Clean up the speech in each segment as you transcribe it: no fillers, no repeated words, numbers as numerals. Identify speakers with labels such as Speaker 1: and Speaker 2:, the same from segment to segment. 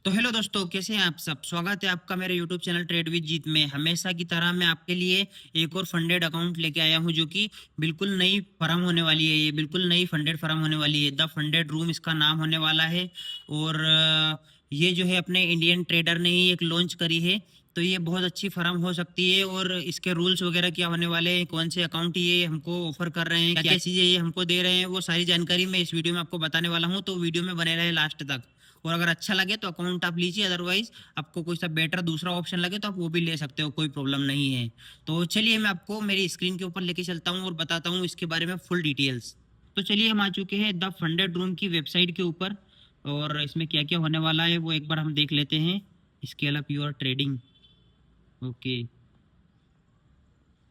Speaker 1: तो हेलो दोस्तों, कैसे हैं आप सब। स्वागत है आपका मेरे यूट्यूब चैनल ट्रेड विद जीत में। हमेशा की तरह मैं आपके लिए एक और फंडेड अकाउंट लेके आया हूं, जो कि बिल्कुल नई फर्म होने वाली है। ये बिल्कुल नई फंडेड फर्म होने वाली है। द फंडेड रूम इसका नाम होने वाला है। और ये जो है अपने इंडियन ट्रेडर ने ही एक लॉन्च करी है। तो ये बहुत अच्छी फर्म हो सकती है। और इसके रूल्स वगैरह क्या होने वाले हैं, कौन से अकाउंट ये हमको ऑफर कर रहे हैं, क्या क्या चीज़ें ये हमको दे रहे हैं, वो सारी जानकारी मैं इस वीडियो में आपको बताने वाला हूँ। तो वीडियो में बने रहे लास्ट तक। और अगर अच्छा लगे तो अकाउंट आप लीजिए, अदरवाइज आपको कोई सा बेटर दूसरा ऑप्शन लगे तो आप वो भी ले सकते हो, कोई प्रॉब्लम नहीं है। तो चलिए मैं आपको मेरी स्क्रीन के ऊपर लेके चलता हूँ और बताता हूँ इसके बारे में फुल डिटेल्स। तो चलिए हम आ चुके हैं द फंडेड रूम की वेबसाइट के ऊपर। और इसमें क्या क्या होने वाला है वो एक बार हम देख लेते हैं। Scale up your trading. Okay,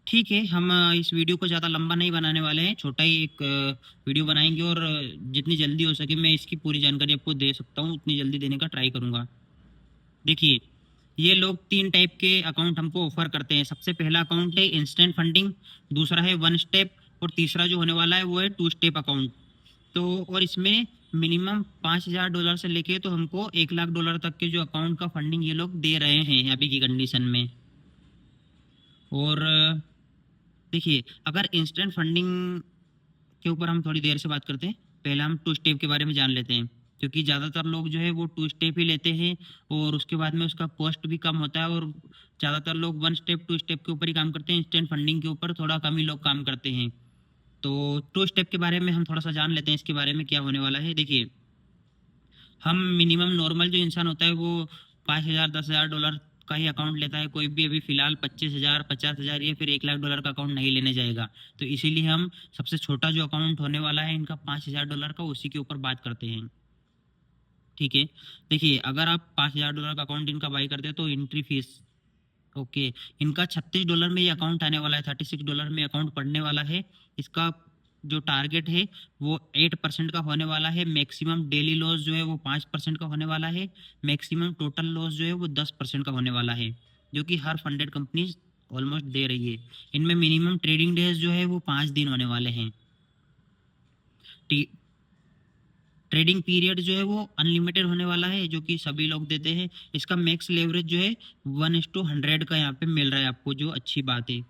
Speaker 1: ठीक है। हम इस वीडियो को ज़्यादा लंबा नहीं बनाने वाले हैं, छोटा ही एक वीडियो बनाएंगे। और जितनी जल्दी हो सके मैं इसकी पूरी जानकारी आपको दे सकता हूँ, उतनी जल्दी देने का ट्राई करूँगा। देखिए, ये लोग तीन टाइप के अकाउंट हमको ऑफर करते हैं। सबसे पहला अकाउंट है इंस्टेंट फंडिंग, दूसरा है वन स्टेप, और तीसरा जो होने वाला है वो है टू स्टेप अकाउंट। तो और इसमें मिनिमम $5,000 से लेके तो हमको $1,00,000 तक के जो अकाउंट का फंडिंग ये लोग दे रहे हैं अभी की कंडीशन में। और देखिए, अगर इंस्टेंट फंडिंग के ऊपर हम थोड़ी देर से बात करते हैं, पहले हम टू स्टेप के बारे में जान लेते हैं। क्योंकि ज़्यादातर लोग जो है वो टू स्टेप ही लेते हैं, और उसके बाद में उसका कॉस्ट भी कम होता है। और ज़्यादातर लोग वन स्टेप टू स्टेप के ऊपर ही काम करते हैं, इंस्टेंट फंडिंग के ऊपर थोड़ा कम ही लोग काम करते हैं। तो टू स्टेप के बारे में हम थोड़ा सा जान लेते हैं, इसके बारे में क्या होने वाला है। देखिए, हम मिनिमम नॉर्मल जो इंसान होता है वो 5,000 $10,000 का ही अकाउंट लेता है। कोई भी अभी फिलहाल 25,000 50,000 या फिर $1,00,000 का अकाउंट नहीं लेने जाएगा। तो इसीलिए हम सबसे छोटा जो अकाउंट होने वाला है इनका $5,000 का, उसी के ऊपर बात करते हैं। ठीक है। देखिए, अगर आप $5,000 का अकाउंट इनका बाई करते हैं तो एंट्री फीस, ओके, इनका $36 में ये अकाउंट आने वाला है, $36 में अकाउंट पड़ने वाला है। इसका जो टारगेट है वो 8% का होने वाला है। मैक्सिमम डेली लॉस जो है वो 5% का होने वाला है। मैक्सिमम टोटल लॉस जो है वो 10% का होने वाला है, जो कि हर फंडेड कंपनी ऑलमोस्ट दे रही है। इनमें मिनिमम ट्रेडिंग डेज जो है वो 5 दिन होने वाले हैं। ट्रेडिंग पीरियड जो है वो अनलिमिटेड होने वाला है, जो कि सभी लोग देते हैं। इसका मैक्स लेवरेज जो है 1:100 का यहाँ पे मिल रहा है आपको, जो अच्छी बात है।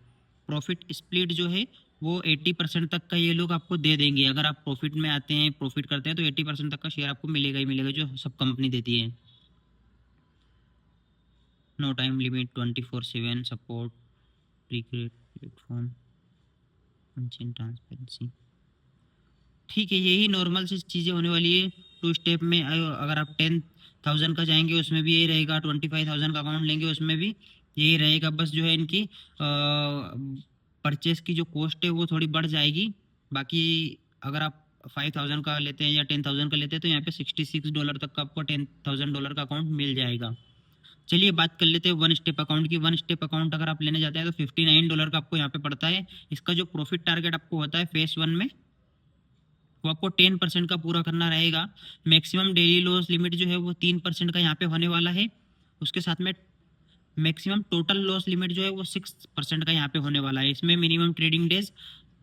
Speaker 1: प्रॉफिट स्प्लिट जो है वो 80% तक का ये लोग आपको दे देंगे। अगर आप प्रॉफिट में आते हैं, प्रॉफिट करते हैं, तो 80% तक का शेयर आपको मिलेगा ही मिलेगा, जो सब कंपनी देती है। No time limit, 24/7 support, pre create platform, transparency. ठीक है, यही नॉर्मल सी चीज़ें होने वाली है। टू स्टेप में अगर आप 10,000 का जाएंगे उसमें भी यही रहेगा, 25,000 का अकाउंट लेंगे उसमें भी यही रहेगा। बस जो है इनकी परचेस की जो कॉस्ट है वो थोड़ी बढ़ जाएगी। बाकी अगर आप 5,000 का लेते हैं या 10,000 का लेते हैं तो यहाँ पे $66 तक का आपको $10,000 का अकाउंट मिल जाएगा। चलिए बात कर लेते हैं वन स्टेप अकाउंट की। वन स्टेप अकाउंट अगर आप लेने जाते हैं तो $59 का आपको यहाँ पे पड़ता है। इसका जो प्रॉफिट टारगेट आपको होता है फेस वन में, वो आपको 10% का पूरा करना रहेगा। मैक्सिमम डेली लॉस लिमिट जो है वो 3% का यहाँ पे होने वाला है। उसके साथ में मैक्सिमम टोटल लॉस लिमिट जो है वो 6% का यहाँ पे होने वाला है। इसमें मिनिमम ट्रेडिंग डेज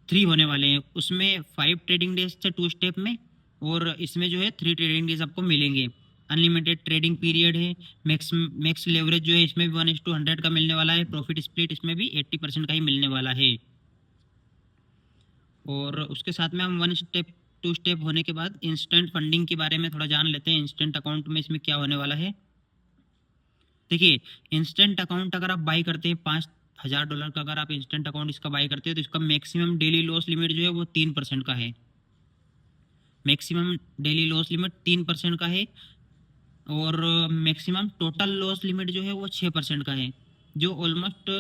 Speaker 1: 3 होने वाले हैं, उसमें 5 ट्रेडिंग डेज थे टू स्टेप में, और इसमें जो है 3 ट्रेडिंग डेज आपको मिलेंगे। अनलिमिटेड ट्रेडिंग पीरियड है। मैक्स लेवरेज जो है इसमें भी 1:100 का मिलने वाला है। प्रॉफिट स्प्लिट इसमें भी 80% का ही मिलने वाला है। और उसके साथ में हम वन स्टेप टू स्टेप होने के बाद इंस्टेंट फंडिंग के बारे में थोड़ा जान लेते हैं। इंस्टेंट अकाउंट में इसमें क्या होने वाला है। देखिए, इंस्टेंट अकाउंट अगर आप बाई करते हैं $5,000 का, अगर आप इंस्टेंट अकाउंट इसका बाई करते हैं तो इसका मैक्सिमम डेली लॉस लिमिट जो है वो 3% का है। मैक्सिमम डेली लॉस लिमिट 3% का है। और मैक्सिमम टोटल लॉस लिमिट जो है वो 6% का है, जो ऑलमोस्ट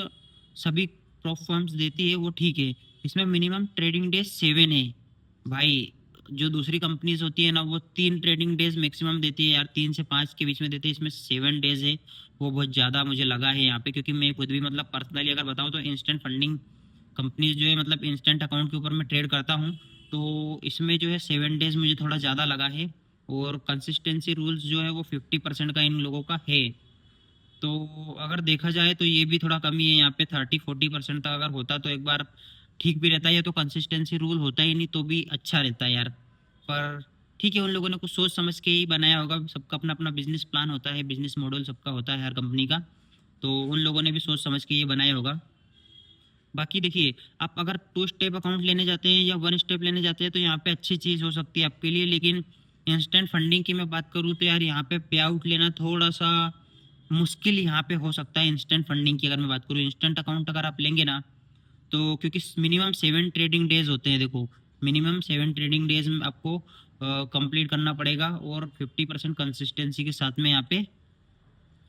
Speaker 1: सभी प्रॉप फर्म्स देती है वो ठीक है। इसमें मिनिमम ट्रेडिंग डेज 7 है भाई। जो दूसरी कंपनीज होती है ना वो 3 ट्रेडिंग डेज मैक्सिमम देती है यार, 3 से 5 के बीच में देती है। इसमें 7 डेज है, वो बहुत ज़्यादा मुझे लगा है यहाँ पे। क्योंकि मैं खुद भी मतलब पर्सनली अगर बताऊँ तो इंस्टेंट फंडिंग कंपनीज जो है मतलब इंस्टेंट अकाउंट के ऊपर मैं ट्रेड करता हूँ, तो इसमें जो है 7 डेज मुझे थोड़ा ज़्यादा लगा है। और कंसिस्टेंसी रूल्स जो है वो 50% का इन लोगों का है। तो अगर देखा जाए तो ये भी थोड़ा कमी है यहाँ पे। 30-40% तक अगर होता तो एक बार ठीक भी रहता है। ये तो कंसिस्टेंसी रूल होता ही नहीं तो भी अच्छा रहता है यार। पर ठीक है, उन लोगों ने कुछ सोच समझ के ही बनाया होगा, सबका अपना अपना बिजनेस प्लान होता है, बिजनेस मॉडल सबका होता है हर कंपनी का, तो उन लोगों ने भी सोच समझ के ये बनाया होगा। बाकी देखिए, आप अगर टू स्टेप अकाउंट लेने जाते हैं या वन स्टेप लेने जाते हैं तो यहाँ पे अच्छी चीज़ हो सकती है आपके लिए, लेकिन इंस्टेंट फंडिंग की मैं बात करूँ तो यार यहाँ पे पे आउट लेना थोड़ा सा मुश्किल यहाँ पे हो सकता है। इंस्टेंट फंडिंग की अगर मैं बात करूँ, इंस्टेंट अकाउंट अगर आप लेंगे ना, तो क्योंकि मिनिमम 7 ट्रेडिंग डेज होते हैं, देखो मिनिमम 7 ट्रेडिंग डेज में आपको कंप्लीट करना पड़ेगा, और 50% कंसिस्टेंसी के साथ में यहाँ पे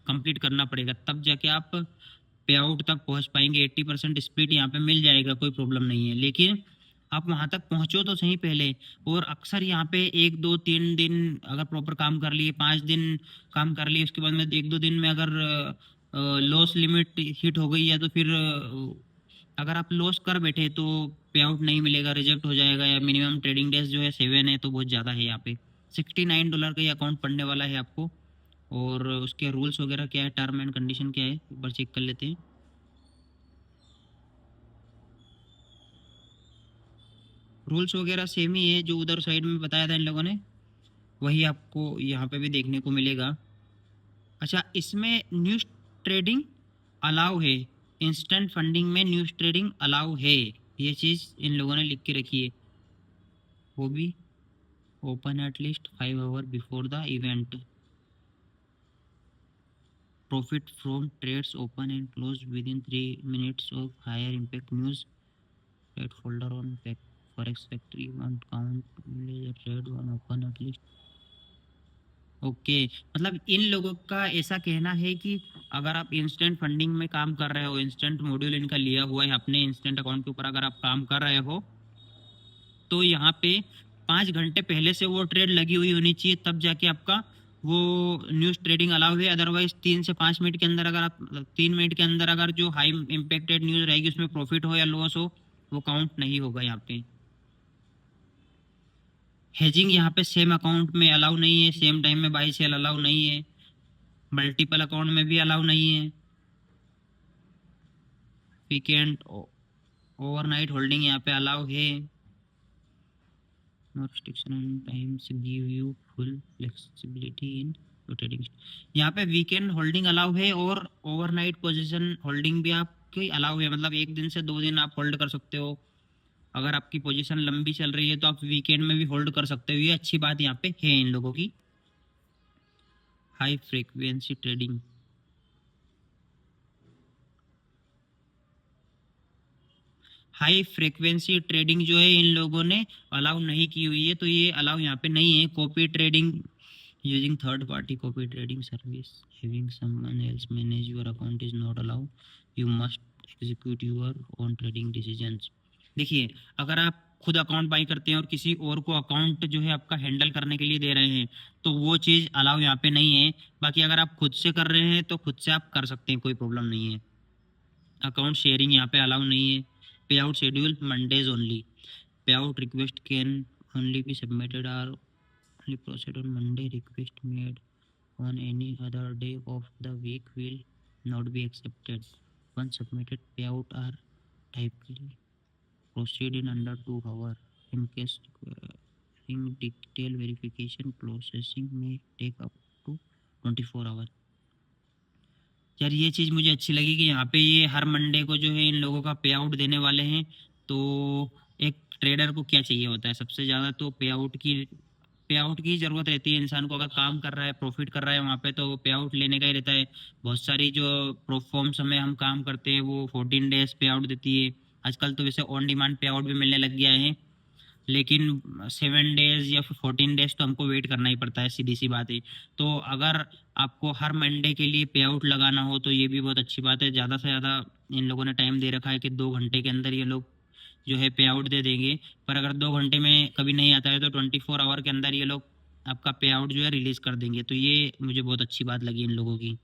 Speaker 1: कंप्लीट करना पड़ेगा, तब जाके आप पे आउट तक पहुंच पाएंगे। 80% स्प्लिट यहाँ पे मिल जाएगा, कोई प्रॉब्लम नहीं है, लेकिन आप वहां तक पहुंचो तो सही पहले। और अक्सर यहाँ पे 1 2 3 दिन अगर प्रॉपर काम कर लिए, 5 दिन काम कर लिए, उसके बाद में 1 2 दिन में अगर लॉस लिमिट हिट हो गई है, तो फिर अगर आप लॉस कर बैठे तो पे आउट नहीं मिलेगा, रिजेक्ट हो जाएगा। या मिनिमम ट्रेडिंग डेज जो है 7 है, तो बहुत ज़्यादा है यहाँ पे। $69 का ये अकाउंट पड़ने वाला है आपको। और उसके रूल्स वगैरह क्या है, टर्म एंड कंडीशन क्या है, एक बार चेक कर लेते हैं। रूल्स वगैरह सेम ही है जो उधर साइड में बताया था इन लोगों ने, वही आपको यहाँ पे भी देखने को मिलेगा। अच्छा, इसमें न्यूज ट्रेडिंग अलाउ है, इंस्टेंट फंडिंग में न्यूज ट्रेडिंग अलाउ है, ये चीज़ इन लोगों ने लिख के रखी है। वो भी open at least 5 hour before the event, profit from trades open and closed within 3 minutes of higher impact news, trade folder on forex factory one count only the trade one open at least। Okay, मतलब इन लोगों का ऐसा कहना है कि अगर आप instant funding में काम कर रहे हो, इंस्टेंट मॉड्यूल इनका लिया हुआ है अपने इंस्टेंट अकाउंट के ऊपर, अगर आप काम कर रहे हो तो यहाँ पे 5 घंटे पहले से वो ट्रेड लगी हुई होनी चाहिए, तब जाके आपका वो न्यूज़ ट्रेडिंग अलाउ है। अदरवाइज 3 से 5 मिनट के अंदर, अगर आप 3 मिनट के अंदर अगर जो हाई इम्पेक्टेड न्यूज़ रहेगी उसमें प्रॉफिट हो या लॉस हो, वो काउंट नहीं होगा यहाँ पे। हेजिंग यहाँ पे सेम अकाउंट में अलाउ नहीं है, सेम टाइम में बाई सेल अलाउ नहीं है, मल्टीपल अकाउंट में भी अलाउ नहीं है। वीकेंड ओवरनाइट होल्डिंग यहाँ पे अलाउ है। No restriction on times give you full flexibility in your trading। यहाँ पे वीकेंड होल्डिंग अलाउ है, और ओवरनाइट पोजीशन होल्डिंग भी आपकी अलाउ है, मतलब 1 दिन से 2 दिन आप होल्ड कर सकते हो। अगर आपकी पोजीशन लंबी चल रही है तो आप वीकेंड में भी होल्ड कर सकते हो, ये अच्छी बात यहाँ पे है इन लोगों की। High frequency trading, high frequency trading जो है इन लोगों ने अलाउ नहीं की हुई है, तो ये अलाउ यहाँ पे नहीं है। Copy trading using third party copy trading service, having someone else manage your account is not allow, you must execute your own trading decisions. देखिए, अगर आप खुद अकाउंट बाई करते हैं और किसी और को अकाउंट जो है आपका हैंडल करने के लिए दे रहे हैं, तो वो चीज़ अलाउ यहाँ पे नहीं है। बाकी अगर आप खुद से कर रहे हैं तो खुद से आप कर सकते हैं, कोई प्रॉब्लम नहीं है। अकाउंट शेयरिंग यहाँ पे अलाउ नहीं है। Pay out schedule Mondays only, pay out request can only be submitted or only processed on Monday, request made on any other day of the week will not be accepted, once submitted pay out are typically proceed in under 2 hour, in case requiring detail verification processing may take up to 24 hour. यार ये चीज़ मुझे अच्छी लगी कि यहाँ पे ये हर Monday को जो है इन लोगों का पे आउट देने वाले हैं। तो एक ट्रेडर को क्या चाहिए होता है, सबसे ज़्यादा तो पे आउट की ज़रूरत रहती है। इंसान को अगर काम कर रहा है, प्रॉफिट कर रहा है वहाँ पे, तो पे आउट लेने का ही रहता है। बहुत सारी जो प्रोफॉर्म्स में हम काम करते हैं वो 14 डेज पे आउट देती है। आजकल तो वैसे ऑन डिमांड पे आउट भी मिलने लग गया है, लेकिन 7 डेज या फिर 14 डेज तो हमको वेट करना ही पड़ता है, सीधी सी बात है। तो अगर आपको हर मंडे के लिए पे आउट लगाना हो तो ये भी बहुत अच्छी बात है। ज़्यादा से ज़्यादा इन लोगों ने टाइम दे रखा है कि 2 घंटे के अंदर ये लोग जो है पे आउट दे देंगे। पर अगर 2 घंटे में कभी नहीं आता है तो 24 आवर के अंदर ये लोग आपका पे आउट जो है रिलीज़ कर देंगे। तो ये मुझे बहुत अच्छी बात लगी इन लोगों की।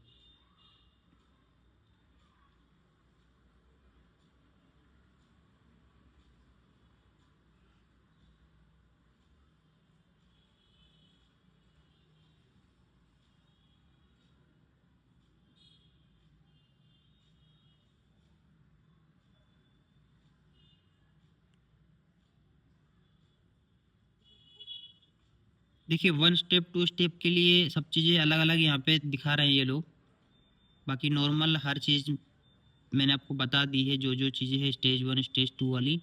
Speaker 1: देखिए 1 स्टेप 2 स्टेप के लिए सब चीज़ें अलग अलग यहाँ पे दिखा रहे हैं ये लोग। बाकी नॉर्मल हर चीज़ मैंने आपको बता दी है, जो जो चीज़ें हैं स्टेज 1 स्टेज 2 वाली,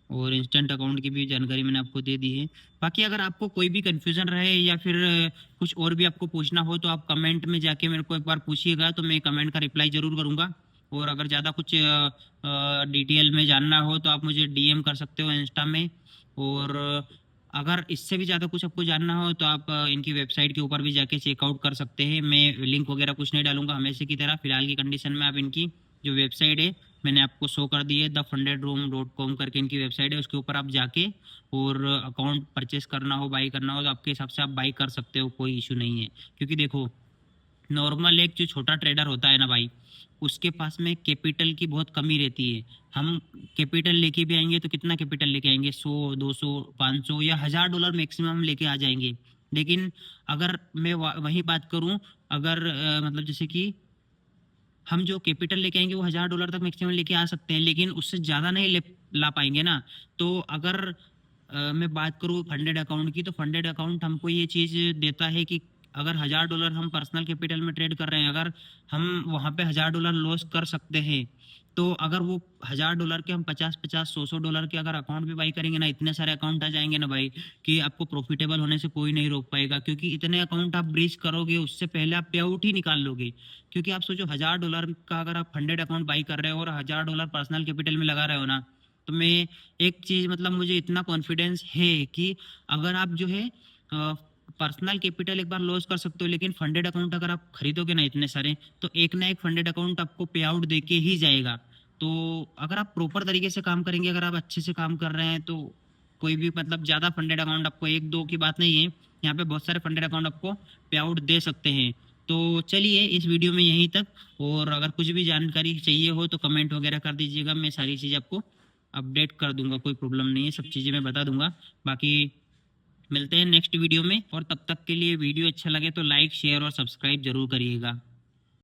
Speaker 1: और इंस्टेंट अकाउंट की भी जानकारी मैंने आपको दे दी है। बाकी अगर आपको कोई भी कन्फ्यूज़न रहे या फिर कुछ और भी आपको पूछना हो तो आप कमेंट में जाके मेरे को एक बार पूछिएगा, तो मैं कमेंट का रिप्लाई ज़रूर करूँगा। और अगर ज़्यादा कुछ डिटेल में जानना हो तो आप मुझे डीएम कर सकते हो इंस्टा में। और अगर इससे भी ज़्यादा कुछ आपको जानना हो तो आप इनकी वेबसाइट के ऊपर भी जाके चेकआउट कर सकते हैं। मैं लिंक वगैरह कुछ नहीं डालूंगा हमेशा की तरह। फिलहाल की कंडीशन में आप इनकी जो वेबसाइट है मैंने आपको शो कर दी है, thefundedroom.com करके इनकी वेबसाइट है, उसके ऊपर आप जाके और अकाउंट परचेस करना हो, बाई करना हो तो आपके हिसाब से आप बाई कर सकते हो, कोई इशू नहीं है। क्योंकि देखो नॉर्मल एक जो छोटा ट्रेडर होता है ना भाई, उसके पास में कैपिटल की बहुत कमी रहती है। हम कैपिटल लेके भी आएंगे तो कितना कैपिटल लेके आएंगे, 100 200 500 या $1000 मैक्सिमम लेके आ जाएंगे। लेकिन अगर मैं वही बात करूं, अगर मतलब जैसे कि हम जो कैपिटल लेके आएंगे वो $1000 तक मैक्सिमम लेके आ सकते हैं, लेकिन उससे ज़्यादा नहीं ला पाएंगे ना। तो अगर मैं बात करूँ फंडेड अकाउंट की, तो फंडेड अकाउंट हमको ये चीज़ देता है कि अगर $1000 हम पर्सनल कैपिटल में ट्रेड कर रहे हैं, अगर हम वहाँ पे $1000 लॉस कर सकते हैं, तो अगर वो $1000 के हम 50 50 100 डॉलर के अगर अकाउंट भी बाई करेंगे ना, इतने सारे अकाउंट आ जाएंगे ना भाई कि आपको प्रॉफिटेबल होने से कोई नहीं रोक पाएगा। क्योंकि इतने अकाउंट आप ब्रीच करोगे उससे पहले आप पे आउट ही निकाल लोगे। क्योंकि आप सोचो $1000 का अगर आप फंडेड अकाउंट बाई कर रहे हो और $1000 पर्सनल कैपिटल में लगा रहे हो ना, तो मैं एक चीज मतलब मुझे इतना कॉन्फिडेंस है कि अगर आप जो है पर्सनल कैपिटल एक बार लॉस कर सकते हो, लेकिन फंडेड अकाउंट अगर आप खरीदोगे ना इतने सारे, तो एक ना एक फंडेड अकाउंट आपको पे आउट देके ही जाएगा। तो अगर आप प्रॉपर तरीके से काम करेंगे, अगर आप अच्छे से काम कर रहे हैं, तो कोई भी मतलब ज़्यादा फंडेड अकाउंट आपको एक दो की बात नहीं है, यहाँ पे बहुत सारे फंडेड अकाउंट आपको पे आउट दे सकते हैं। तो चलिए इस वीडियो में यहीं तक, और अगर कुछ भी जानकारी चाहिए हो तो कमेंट वगैरह कर दीजिएगा, मैं सारी चीज़ आपको अपडेट कर दूंगा, कोई प्रॉब्लम नहीं है, सब चीज़ें मैं बता दूंगा। बाकी मिलते हैं नेक्स्ट वीडियो में, और तब तक के लिए वीडियो अच्छा लगे तो लाइक शेयर और सब्सक्राइब जरूर करिएगा।